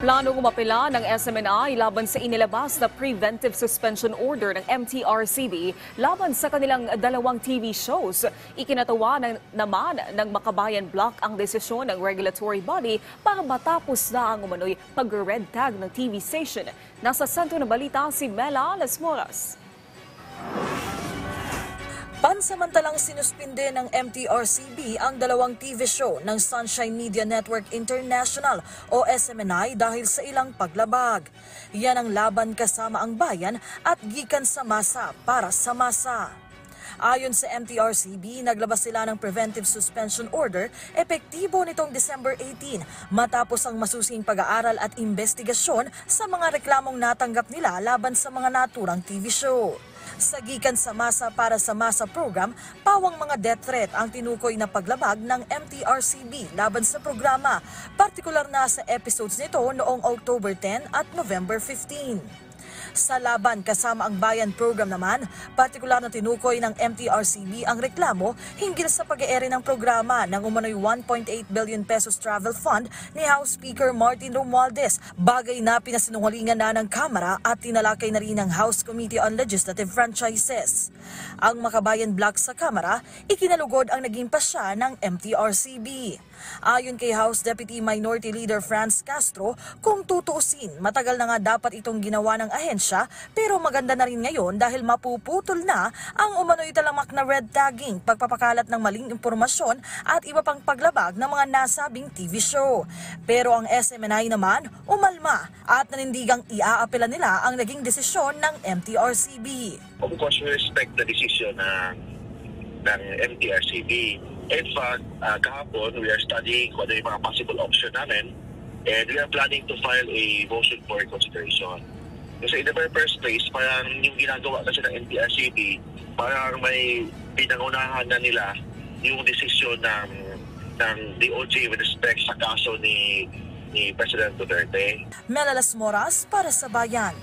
Planong umapela ng SMNI laban sa inilabas na preventive suspension order ng MTRCB laban sa kanilang dalawang TV shows. Ikinatawa naman ng Makabayan Block ang desisyon ng regulatory body para matapos na ang umano'y pag-red tag ng TV station. Nasa sentro ng balita si Mela Las Moras. Pansamantalang sinuspinde ng MTRCB ang dalawang TV show ng Sunshine Media Network International o SMNI dahil sa ilang paglabag. Yan ang Laban Kasama ang Bayan at Gikan sa Masa para sa Masa. Ayon sa MTRCB, naglabas sila ng preventive suspension order epektibo nitong December 18 matapos ang masusing pag-aaral at investigasyon sa mga reklamong natanggap nila laban sa mga naturang TV show. Sa Gikan sa Masa para sa Masa program, pawang mga death threat ang tinukoy na paglabag ng MTRCB laban sa programa, partikular na sa episodes nito noong October 10 at November 15. Sa Laban Kasama ang Bayan program naman, partikular na tinukoy ng MTRCB ang reklamo hinggil sa pag-eere ng programa ng umano'y 1.8 billion pesos travel fund ni House Speaker Martin Romualdez, bagay na pinasinungalingan na ng Kamara at tinalakay na rin ng House Committee on Legislative Franchises. Ang Makabayan Block sa Kamara, ikinalugod ang naging pasya ng MTRCB. Ayon kay House Deputy Minority Leader Franz Castro, kung tutuusin, matagal na nga dapat itong ginawa ng ahensya pero maganda na rin ngayon dahil mapuputol na ang umano'y talamak na red tagging, pagpapakalat ng maling impormasyon at iba pang paglabag ng mga nasabing TV show. Pero ang SMNI naman umalma at nanindigang iaapela nila ang naging desisyon ng MTRCB. Of course, we respect the decision ng MTRCB. In fact, kahapon, we are studying kung ano yung mga possible option namin and we are planning to file a motion for consideration. Kasi in the very first place, parang yung ginagawa kasi ng MTRCB, parang may pinangunahan na nila yung desisyon ng DOJ with respect sa kaso ni President Duterte. Mela Las Moras para sa Bayan.